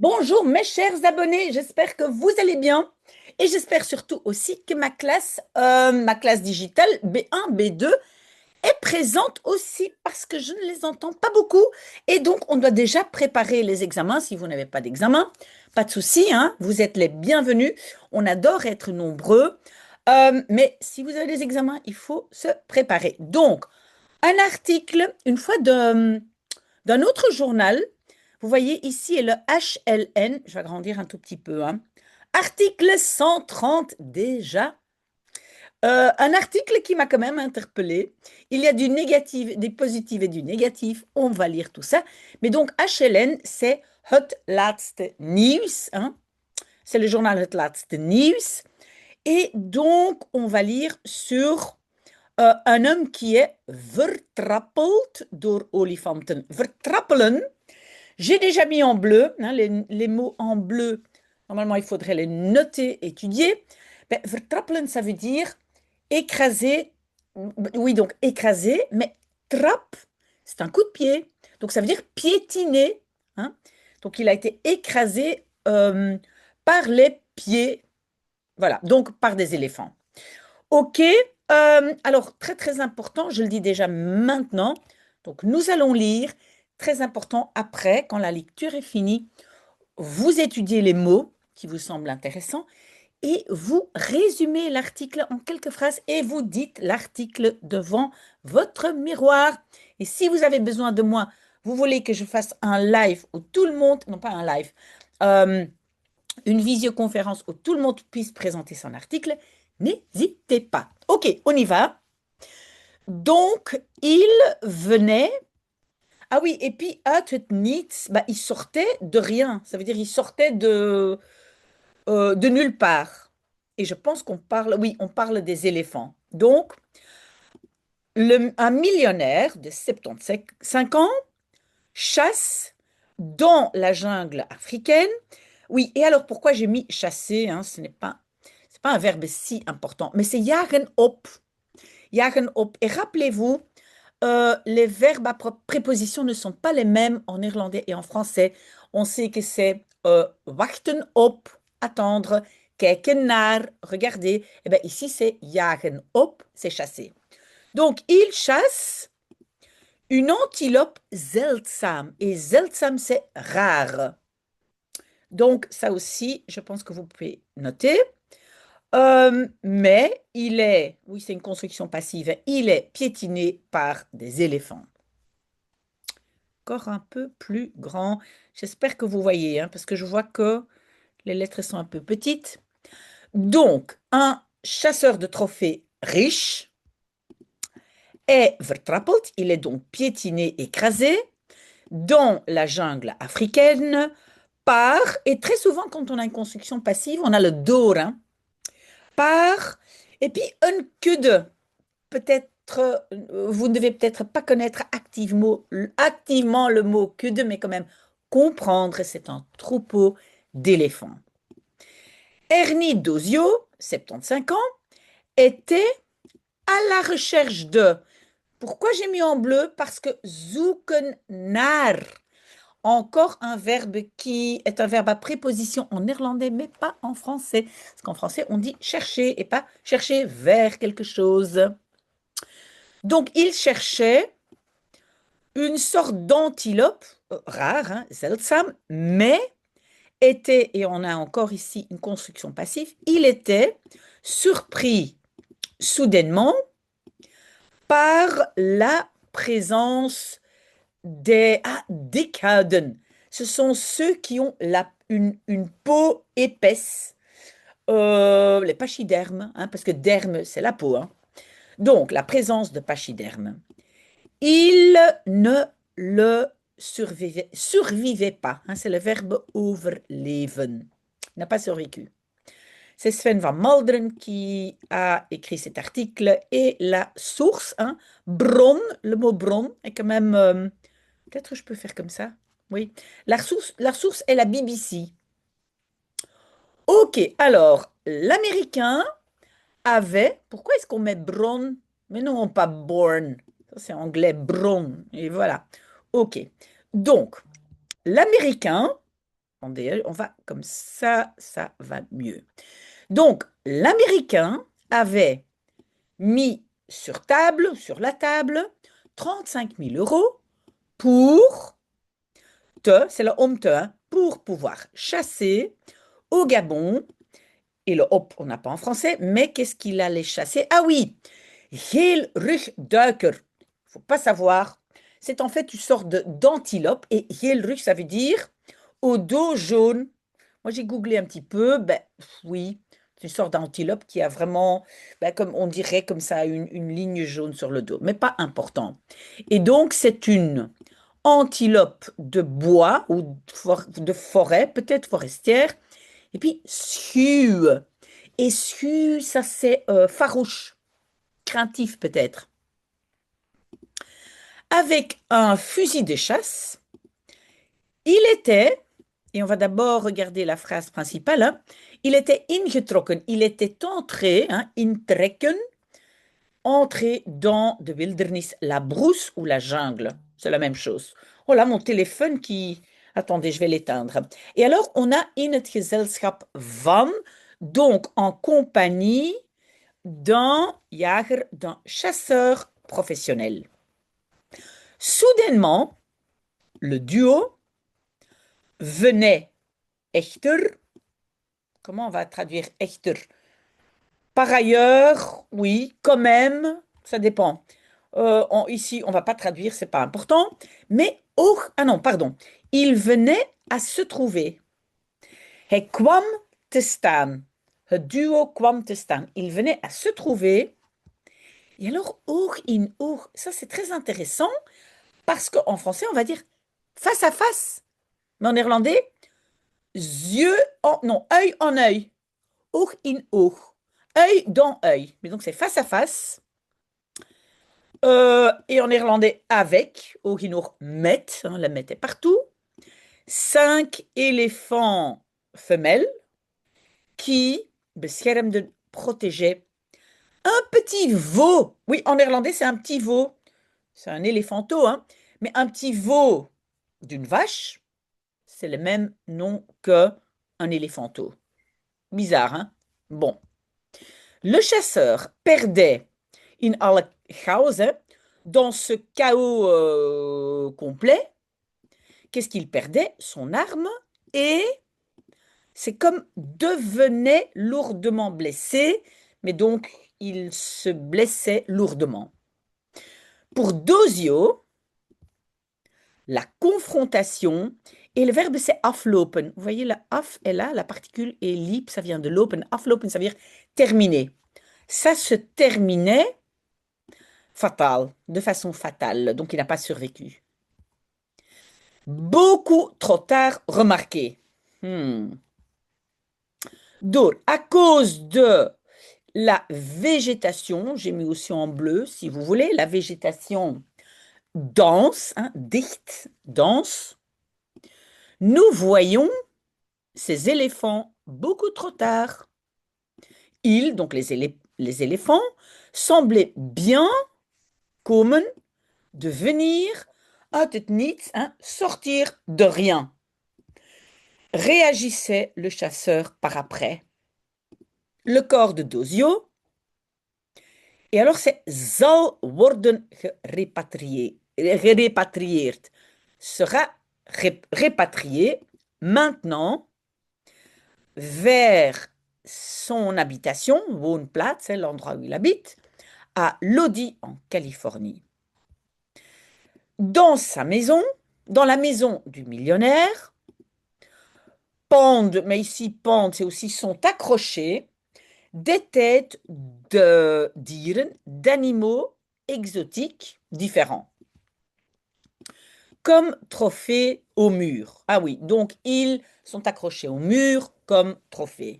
Bonjour mes chers abonnés, j'espère que vous allez bien et j'espère surtout aussi que ma classe digitale B1, B2 est présente aussi parce que je ne les entends pas beaucoup et donc on doit déjà préparer les examens. Si vous n'avez pas d'examen, pas de souci, hein, vous êtes les bienvenus. On adore être nombreux, mais si vous avez des examens, il faut se préparer. Donc, un article, une fois d'un autre journal. Vous voyez, ici est le HLN. Je vais agrandir un tout petit peu, hein. Article 130 déjà. Un article qui m'a quand même interpellée. Il y a du négatif, des positifs et du négatif. On va lire tout ça. Mais donc, HLN, c'est Het Laatste Nieuws, hein. C'est le journal Het Laatste Nieuws. Et donc, on va lire sur un homme qui est vertrappeld door olifanten. Vertrappelen, j'ai déjà mis en bleu, hein, les mots en bleu, normalement il faudrait les noter, étudier. Ben, vertrappelen, ça veut dire écraser, oui, donc écraser, mais trap, c'est un coup de pied. Donc ça veut dire piétiner, hein. Donc il a été écrasé par les pieds, voilà, donc par des éléphants. Ok, alors très très important, je le dis déjà maintenant, donc nous allons lire, très important après, quand la lecture est finie, vous étudiez les mots qui vous semblent intéressants et vous résumez l'article en quelques phrases et vous dites l'article devant votre miroir. Et si vous avez besoin de moi, vous voulez que je fasse un live où tout le monde, non pas un live, euh, une visioconférence où tout le monde puisse présenter son article, n'hésitez pas. Ok, on y va. Donc, il venait. Ah oui, et puis uit het niets, bah, il sortait de rien. Ça veut dire il sortait de nulle part. Et je pense qu'on parle, oui, on parle des éléphants. Donc, un millionnaire de 75 ans chasse dans la jungle africaine. Oui, et alors pourquoi j'ai mis chasser, hein, c'est pas un verbe si important, mais c'est jagen op. Jagen op. Et rappelez-vous, les verbes à préposition ne sont pas les mêmes en néerlandais et en français. On sait que c'est wachten op, attendre, kijken naar, regarder. Et bien ici, c'est jagen op, c'est chasser. Donc, il chasse une antilope zeldzaam. Et zeldzaam, c'est rare. Donc, ça aussi, je pense que vous pouvez noter. Mais il est, oui, c'est une construction passive, hein, il est piétiné par des éléphants. Encore un peu plus grand. J'espère que vous voyez, hein, parce que je vois que les lettres sont un peu petites. Donc, un chasseur de trophées riche est vertrappeld, il est donc piétiné, écrasé, dans la jungle africaine par, et très souvent quand on a une construction passive, on a le door, hein, par, et puis un kudde. Peut-être, vous ne devez peut-être pas connaître activement le mot kudde, mais quand même comprendre, c'est un troupeau d'éléphants. Ernie Dozio, 75 ans, était à la recherche de. Pourquoi j'ai mis en bleu? Parce que zoeken naar, encore un verbe qui est un verbe à préposition en néerlandais, mais pas en français. Parce qu'en français, on dit chercher et pas chercher vers quelque chose. Donc, il cherchait une sorte d'antilope, rare, hein, zeldsam, mais était, et on a encore ici une construction passive, il était surpris soudainement par la présence des caden. Ce sont ceux qui ont une peau épaisse, les pachydermes, hein, parce que derme, c'est la peau, hein. Donc, la présence de pachydermes. Il ne le survivait pas, hein, c'est le verbe overleven. Il n'a pas survécu. C'est Sven van Malderen qui a écrit cet article et la source, hein, bron, le mot bron est quand même, peut-être je peux faire comme ça, oui. La source est la BBC. Ok, alors, l'américain avait, pourquoi est-ce qu'on met bron? Mais non, pas born, ça c'est anglais, bron, et voilà. Ok, donc, l'américain, Attendez, on va comme ça va mieux. Donc, l'Américain avait mis sur la table, 35 000 euros pour c'est le omte, hein, pour pouvoir chasser au Gabon. Et le hop, on n'a pas en français, mais qu'est-ce qu'il allait chasser? Ah oui, heel rugduiker. Faut pas savoir. C'est en fait une sorte d'antilope. Et heel rug, ça veut dire au dos jaune. Moi, j'ai googlé un petit peu. Ben oui, c'est une sorte d'antilope qui a vraiment, ben, comme on dirait, comme ça, une ligne jaune sur le dos. Mais pas important. Et donc, c'est une antilope de bois ou de forêt, peut-être forestière. Et puis, Sue. Et Sue, ça c'est farouche, craintif peut-être. Avec un fusil de chasse, il était, et on va d'abord regarder la phrase principale, hein, il était ingetrokken, il était entré, hein, intrekken, entré dans de wildernis, la brousse ou la jungle. C'est la même chose. Oh là, mon téléphone qui... Attendez, je vais l'éteindre. Et alors, on a in het gezelschap van, donc en compagnie d'un jager, d'un chasseur professionnel. Soudainement, le duo venait echter. Comment on va traduire echter? Par ailleurs, oui, quand même, ça dépend. Ici, on ne va pas traduire, c'est pas important. Mais, oh, ah non, pardon. Il venait à se trouver. Hij kwam te staan. Het duo kwam te staan. Il venait à se trouver. Et alors, oog in oog, ça c'est très intéressant parce qu'en français, on va dire face à face. Mais en néerlandais, yeux en, non, œil en œil. Oog in oog. Œil dans œil. Mais donc c'est face à face. Et en néerlandais, avec, oog in oog, met, hein, la met est partout. 5 éléphants femelles qui beschermden, protégeaient un petit veau. Oui, en néerlandais, c'est un petit veau. C'est un éléphanto, hein. Mais un petit veau d'une vache, c'est le même nom que un éléphanto. Bizarre, hein? Bon. Le chasseur perdait in alle chaos, hein, dans ce chaos complet. Qu'est-ce qu'il perdait? Son arme et c'est comme devenait lourdement blessé, mais donc il se blessait lourdement. Pour Dosio, la confrontation, et le verbe c'est aflopen. Vous voyez, la af est là, la particule est liep, ça vient de lopen. Aflopen, ça veut dire terminer. Ça se terminait fatal, de façon fatale, donc il n'a pas survécu. Beaucoup trop tard remarqué. Donc, à cause de la végétation, j'ai mis aussi en bleu, si vous voulez, la végétation dense, hein, dicht, dense, nous voyons ces éléphants beaucoup trop tard. Ils, donc les éléphants, semblaient bien komen, de venir uit het niets, hein, sortir de rien. Réagissait le chasseur par après. Le corps de Dosio, et alors c'est zal worden gerepatrieerd, sera répatrié maintenant vers son habitation, woonplaats, l'endroit où il habite, à Lodi, en Californie. Dans sa maison, dans la maison du millionnaire, pendent, mais ici pendent, c'est aussi sont accrochées des têtes de dieren, d'animaux exotiques différents, comme trophée au mur. Ah oui, donc ils sont accrochés au mur comme trophée.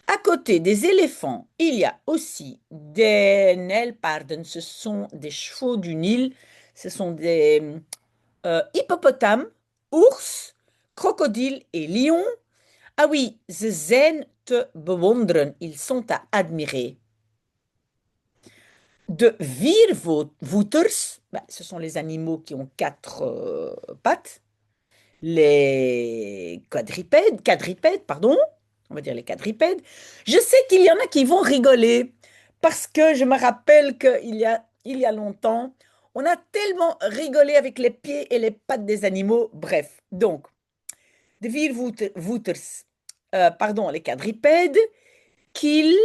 À côté des éléphants, il y a aussi des nijlpaarden, ce sont des chevaux du Nil, ce sont des hippopotames, ours, crocodiles et lions. Ah oui, ze zijn te bewonderen, ils sont à admirer. De viervoeters, bah, ce sont les animaux qui ont quatre pattes, les quadripèdes, pardon, on va dire les quadripèdes. Je sais qu'il y en a qui vont rigoler parce que je me rappelle il y a longtemps, on a tellement rigolé avec les pieds et les pattes des animaux. Bref, donc, de viervoeters, pardon, les quadripèdes, qu'il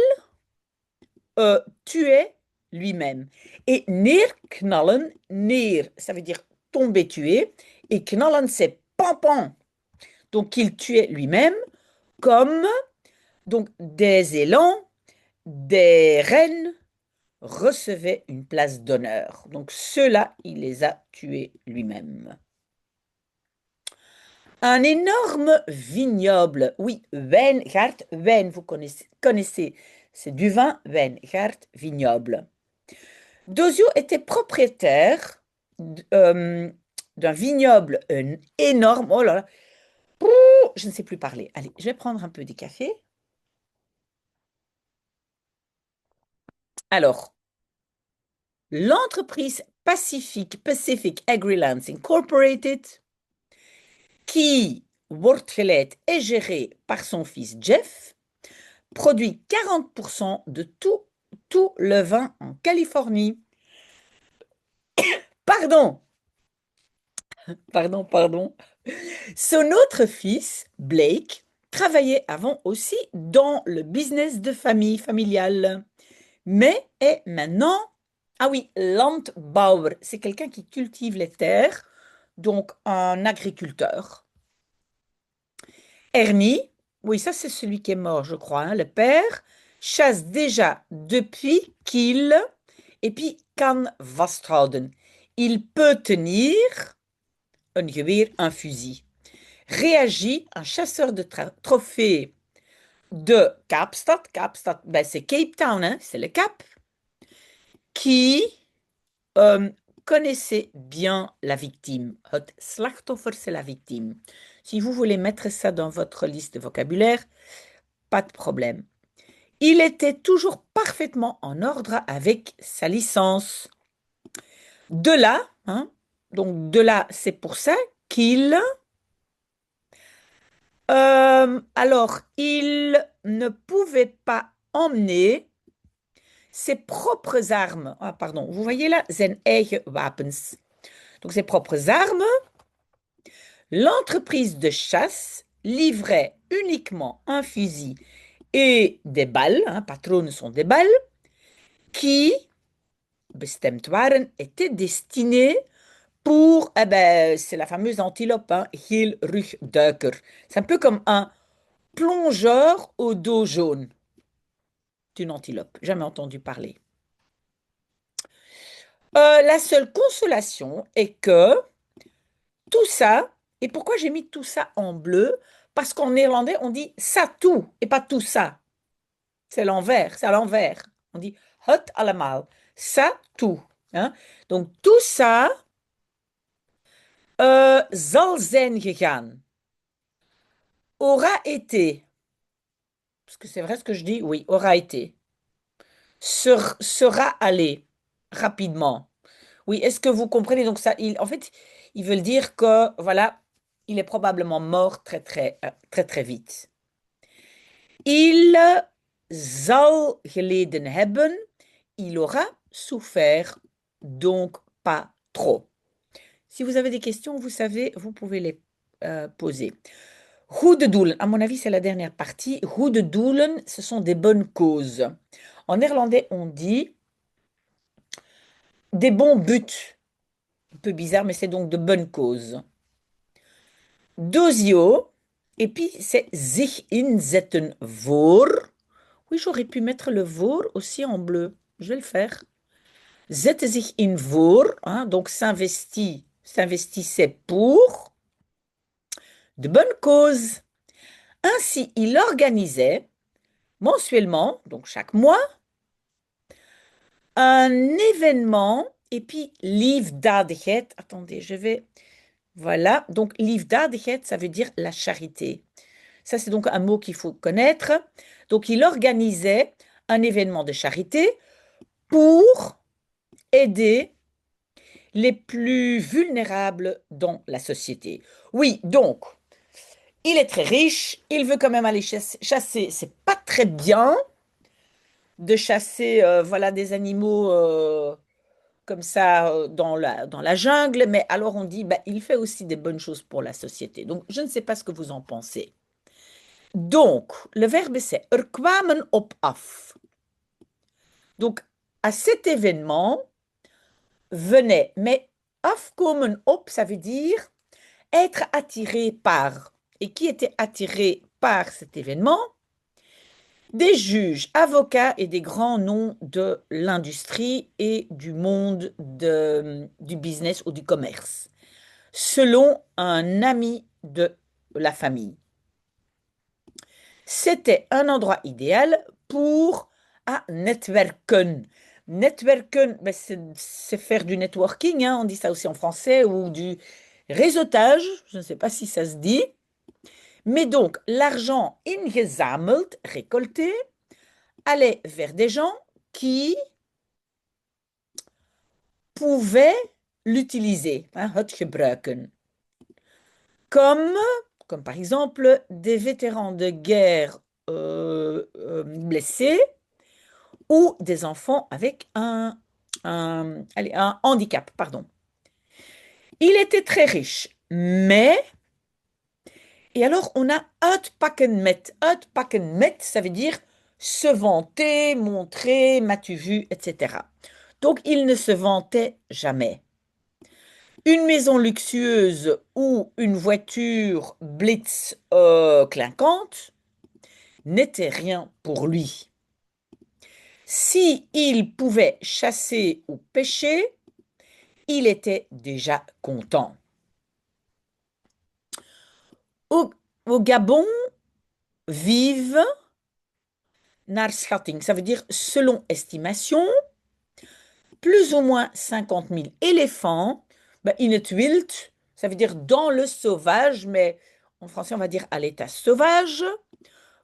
tuait lui-même. Et neerknallen, neer, ça veut dire tomber, tuer, et knallen, c'est pampan. Donc, il tuait lui-même comme donc des élans, des reines recevaient une place d'honneur. Donc, ceux-là, il les a tués lui-même. Un énorme vignoble, oui, wijngaard, wijn, vous connaissez, c'est du vin, wijngaard, vignoble. Dosio était propriétaire d'un vignoble énorme. Oh là là, je ne sais plus parler. Allez, je vais prendre un peu de café. Alors, l'entreprise Pacific AgriLands Incorporated, qui, wordt geleid et gérée par son fils Jeff, produit 40% de tout le vin en Californie. Pardon, pardon. Son autre fils, Blake, travaillait avant aussi dans le business de famille familiale, mais est maintenant, ah oui, landbouwer, c'est quelqu'un qui cultive les terres, donc un agriculteur. Ernie, oui, ça c'est celui qui est mort, je crois, hein, le père, chasse déjà depuis qu'il, et puis kan vasthouden. Il peut tenir un geweer, un fusil. Réagit un chasseur de trophées de Kaapstad. Kaapstad, ben c'est Cape Town, hein, c'est le Cap, qui euh, connaissait bien la victime. Het slachtoffer, c'est la victime. Si vous voulez mettre ça dans votre liste de vocabulaire, pas de problème. Il était toujours parfaitement en ordre avec sa licence. De là, hein, donc de là, c'est pour ça qu'il alors, il ne pouvait pas emmener ses propres armes. Ah, pardon, vous voyez là, zijn eigen wapens. Donc, ses propres armes. L'entreprise de chasse livrait uniquement un fusil et des balles, hein, patronen sont des balles, qui, bestemd waren, étaient destinées pour, eh ben, c'est la fameuse antilope, hein, Geelrugduiker. C'est un peu comme un plongeur au dos jaune d'une antilope. Jamais entendu parler. La seule consolation est que tout ça, et pourquoi j'ai mis tout ça en bleu? Parce qu'en néerlandais, on dit ça tout et pas tout ça. C'est l'envers, c'est à l'envers. On dit het allemaal, ça tout. Hein? Donc tout ça zal zijn gegaan, aura été, parce que c'est vrai ce que je dis, oui, aura été, sera allé rapidement. Oui, est-ce que vous comprenez? Donc ça, en fait, ils veulent dire que, voilà, il est probablement mort très, très vite. Il zal geleden hebben, il aura souffert, donc pas trop. Si vous avez des questions, vous savez, vous pouvez les poser. Goede doelen, à mon avis, c'est la dernière partie. Goede doelen, ce sont des bonnes causes. En néerlandais, on dit des bons buts. Un peu bizarre, mais c'est donc de bonnes causes. Dosio, et puis c'est zich inzetten voor. Oui, j'aurais pu mettre le voor aussi en bleu. Je vais le faire. Zette zich in voor, hein, donc s'investissait pour de bonnes causes. Ainsi, il organisait mensuellement, donc chaque mois, un événement, et puis liefdadigheid. Attendez, je vais. Voilà, donc liefdadigheid, ça veut dire la charité. Ça, c'est donc un mot qu'il faut connaître. Donc, il organisait un événement de charité pour aider les plus vulnérables dans la société. Oui, donc, il est très riche, il veut quand même aller chasser. C'est pas très bien de chasser voilà, des animaux comme ça dans la jungle, mais alors on dit, bah, il fait aussi des bonnes choses pour la société. Donc, je ne sais pas ce que vous en pensez. Donc, le verbe c'est er kwamen op af. Donc, à cet événement, venait, mais afkomen op, ça veut dire être attiré par. Et qui était attiré par cet événement? Des juges, avocats et des grands noms de l'industrie et du monde du business ou du commerce, selon un ami de la famille. C'était un endroit idéal pour netwerken. Netwerken, ben c'est faire du networking, hein, on dit ça aussi en français, ou du réseautage, je ne sais pas si ça se dit. Mais donc, l'argent ingezameld, récolté, allait vers des gens qui pouvaient l'utiliser, hein, het gebruiken. Comme, comme par exemple des vétérans de guerre blessés ou des enfants avec allez, un handicap, pardon. Il était très riche, mais, et alors on a uitpakken met, ça veut dire se vanter, montrer, m'as-tu vu, etc. Donc il ne se vantait jamais. Une maison luxueuse ou une voiture Blitz clinquante n'était rien pour lui. Si il pouvait chasser ou pêcher, il était déjà content. Au Gabon vivent, naar schatting, ça veut dire selon estimation, plus ou moins 50 000 éléphants, in het wild, ça veut dire dans le sauvage, mais en français on va dire à l'état sauvage,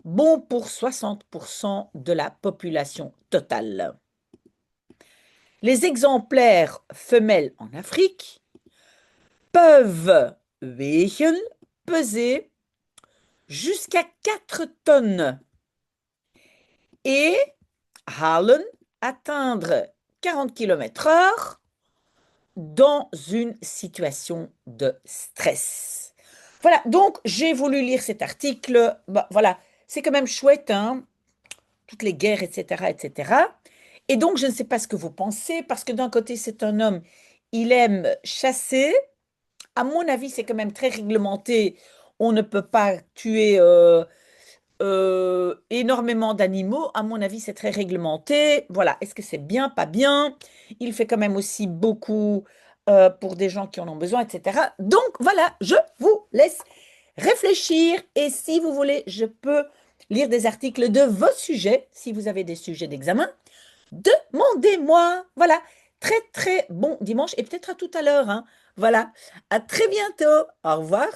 bon pour 60% de la population totale. Les exemplaires femelles en Afrique peuvent wegen, peser jusqu'à 4 tonnes et halen, atteindre 40 km/h dans une situation de stress. Voilà, donc j'ai voulu lire cet article. Bah, voilà, c'est quand même chouette, hein, toutes les guerres, etc., etc. Et donc, je ne sais pas ce que vous pensez, parce que d'un côté, c'est un homme, il aime chasser. À mon avis, c'est quand même très réglementé. On ne peut pas tuer énormément d'animaux. À mon avis, c'est très réglementé. Voilà, est-ce que c'est bien, pas bien? Il fait quand même aussi beaucoup pour des gens qui en ont besoin, etc. Donc, voilà, je vous laisse réfléchir. Et si vous voulez, je peux lire des articles de vos sujets, si vous avez des sujets d'examen. Demandez-moi. Voilà. Très, très bon dimanche et peut-être à tout à l'heure, hein. Voilà. À très bientôt. Au revoir.